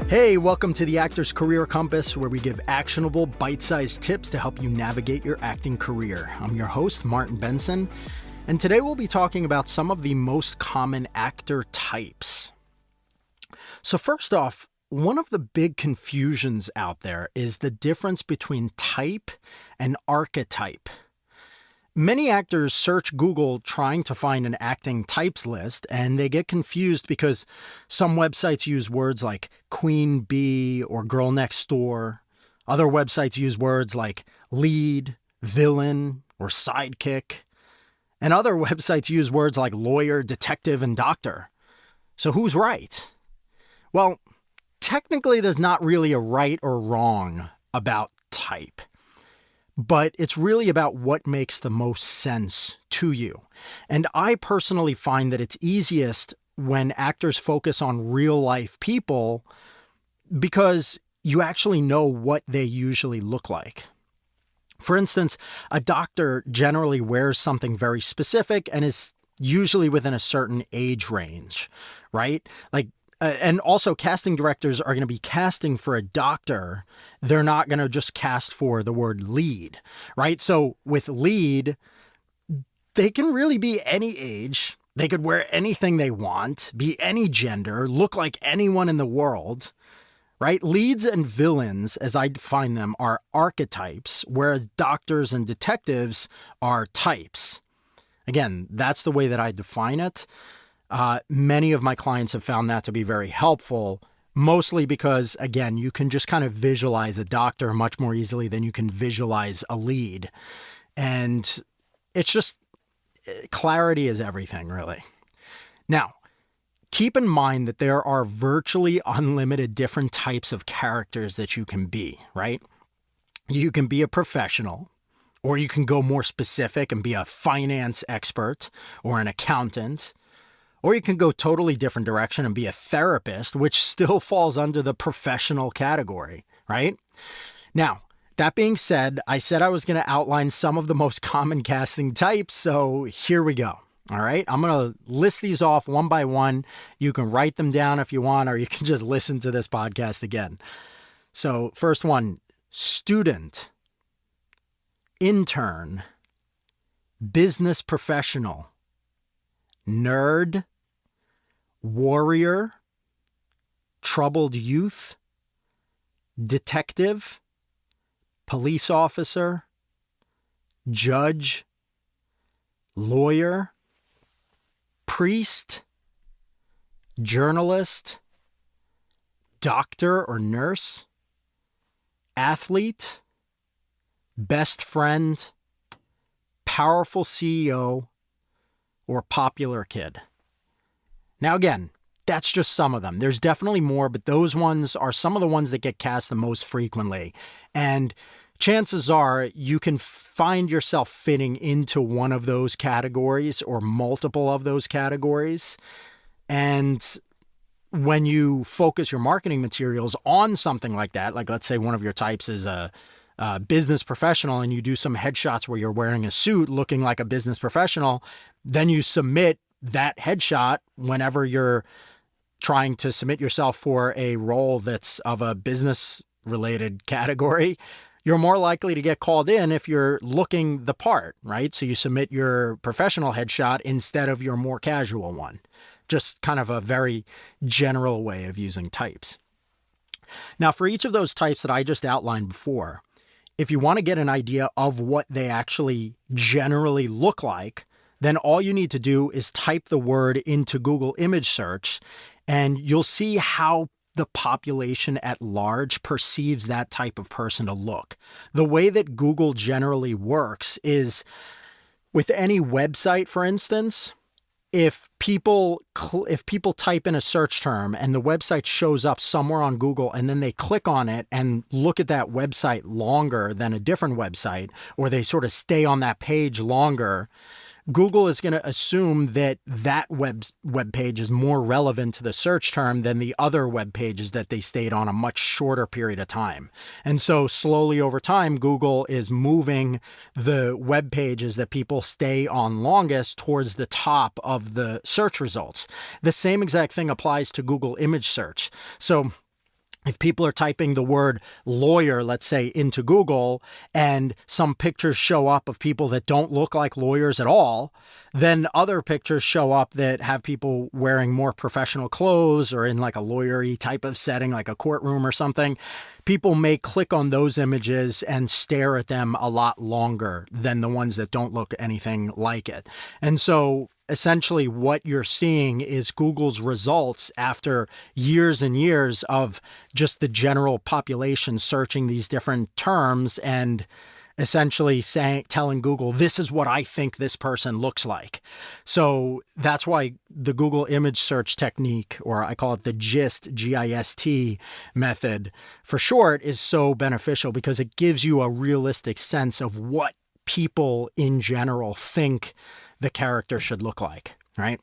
Hey, welcome to the Actor's Career Compass, where we give actionable, bite-sized tips to help you navigate your acting career. I'm your host, Martin Benson, and today we'll be talking about some of the most common actor types. So first off, one of the big confusions out there is the difference between type and archetype. Many actors search Google trying to find an acting types list, and they get confused because some websites use words like queen bee or girl next door. Other websites use words like lead, villain, or sidekick. And other websites use words like lawyer, detective, and doctor. So who's right? Well, technically there's not really a right or wrong about type. But it's really about what makes the most sense to you. And I personally find that it's easiest when actors focus on real life people because you actually know what they usually look like. For instance, a doctor generally wears something very specific and is usually within a certain age range, right? And also casting directors are going to be casting for a doctor. They're not going to just cast for the word lead, right? So with lead, they can really be any age. They could wear anything they want, be any gender, look like anyone in the world, right? Leads and villains, as I define them, are archetypes, whereas doctors and detectives are types. Again, that's the way that I define it. Many of my clients have found that to be very helpful, mostly because, again, you can just kind of visualize a doctor much more easily than you can visualize a lead. And it's just, clarity is everything, really. Now, keep in mind that there are virtually unlimited different types of characters that you can be, right? You can be a professional, or you can go more specific and be a finance expert or an accountant. Or you can go totally different direction and be a therapist, which still falls under the professional category, right? Now, that being said, I said I was going to outline some of the most common casting types, so here we go. All right, I'm going to list these off one by one. You can write them down if you want, or you can just listen to this podcast again. So first one, student, intern, business professional, nerd, warrior, troubled youth, detective, police officer, judge, lawyer, priest, journalist, doctor or nurse, athlete, best friend, powerful CEO, or popular kid. Now, again, that's just some of them. There's definitely more, but those ones are some of the ones that get cast the most frequently. And chances are you can find yourself fitting into one of those categories or multiple of those categories. And when you focus your marketing materials on something like that, like let's say one of your types is a business professional, and you do some headshots where you're wearing a suit looking like a business professional, then you submit that headshot whenever you're trying to submit yourself for a role that's of a business related category. You're more likely to get called in if you're looking the part, right? So you submit your professional headshot instead of your more casual one. Just kind of a very general way of using types. Now, for each of those types that I just outlined before, if you want to get an idea of what they actually generally look like, then all you need to do is type the word into Google image search, and you'll see how the population at large perceives that type of person to look. The way that Google generally works is with any website, for instance, if people type in a search term and the website shows up somewhere on Google and then they click on it and look at that website longer than a different website, or they sort of stay on that page longer, Google is going to assume that that web page is more relevant to the search term than the other web pages that they stayed on a much shorter period of time. And so slowly over time, Google is moving the web pages that people stay on longest towards the top of the search results. The same exact thing applies to Google image search. So If people are typing the word lawyer, let's say, into Google, and some pictures show up of people that don't look like lawyers at all, then other pictures show up that have people wearing more professional clothes or in like a lawyery type of setting, like a courtroom or something. People may click on those images and stare at them a lot longer than the ones that don't look anything like it. And so essentially what you're seeing is Google's results after years and years of just the general population searching these different terms and essentially telling Google, this is what I think this person looks like. So that's why the Google image search technique, or I call it the GIST, G-I-S-T method for short, is so beneficial because it gives you a realistic sense of what people in general think the character should look like, right?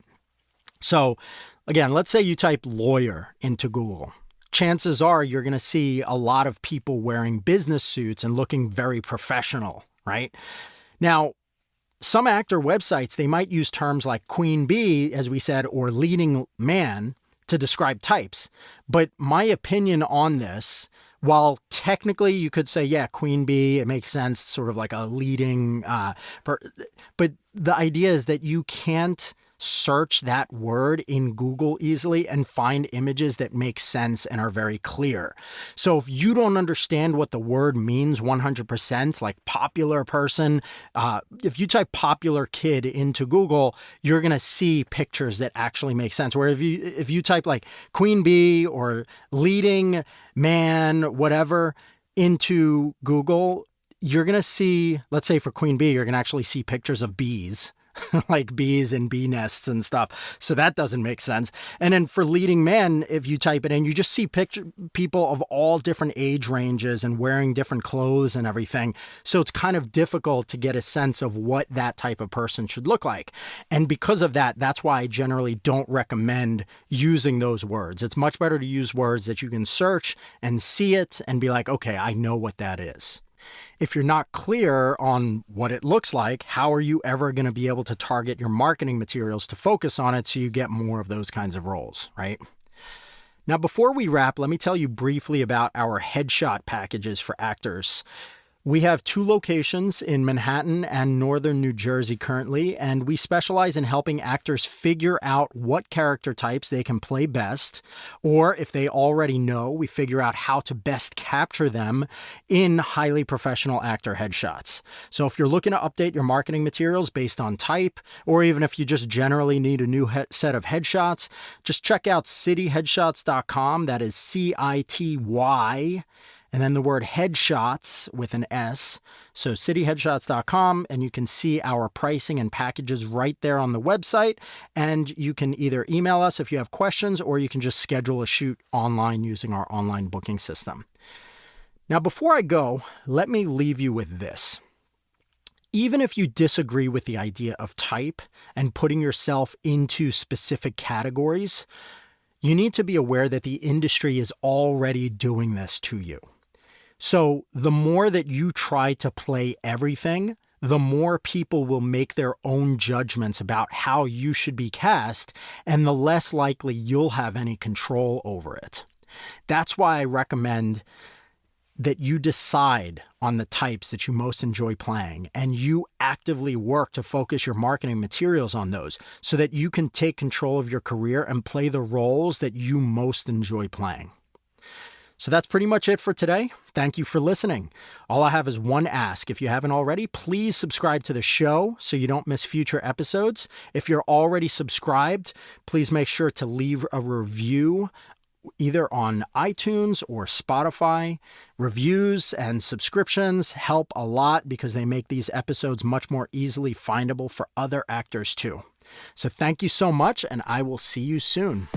So again, let's say you type lawyer into Google. Chances are you're going to see a lot of people wearing business suits and looking very professional, right? Now, some actor websites, they might use terms like queen bee, as we said, or leading man to describe types. But my opinion on this, while technically you could say, yeah, queen bee, it makes sense, sort of like a leading, but the idea is that you can't search that word in Google easily and find images that make sense and are very clear. So if you don't understand what the word means 100%, like popular person, if you type popular kid into Google, you're going to see pictures that actually make sense. Where if you type like queen bee or leading man, whatever, into Google, you're going to see, let's say for queen bee, you're going to actually see pictures of bees. Like bees and bee nests and stuff. So that doesn't make sense. And then for leading man, if you type it in, you just see people of all different age ranges and wearing different clothes and everything. So it's kind of difficult to get a sense of what that type of person should look like. And because of that, that's why I generally don't recommend using those words. It's much better to use words that you can search and see it and be like, okay, I know what that is. If you're not clear on what it looks like, how are you ever going to be able to target your marketing materials to focus on it so you get more of those kinds of roles, right? Now, before we wrap, let me tell you briefly about our headshot packages for actors. We have 2 locations in Manhattan and northern New Jersey currently, and we specialize in helping actors figure out what character types they can play best, or if they already know, we figure out how to best capture them in highly professional actor headshots. So if you're looking to update your marketing materials based on type, or even if you just generally need a new set of headshots, just check out cityheadshots.com. That is CITY. And then the word headshots with an S. So cityheadshots.com, and you can see our pricing and packages right there on the website. And you can either email us if you have questions, or you can just schedule a shoot online using our online booking system. Now, before I go, let me leave you with this. Even if you disagree with the idea of type and putting yourself into specific categories, you need to be aware that the industry is already doing this to you. So the more that you try to play everything, the more people will make their own judgments about how you should be cast, and the less likely you'll have any control over it. That's why I recommend that you decide on the types that you most enjoy playing, and you actively work to focus your marketing materials on those so that you can take control of your career and play the roles that you most enjoy playing. So that's pretty much it for today. Thank you for listening. All I have is one ask. If you haven't already, please subscribe to the show so you don't miss future episodes. If you're already subscribed, please make sure to leave a review either on iTunes or Spotify. Reviews and subscriptions help a lot because they make these episodes much more easily findable for other actors too. So thank you so much, and I will see you soon.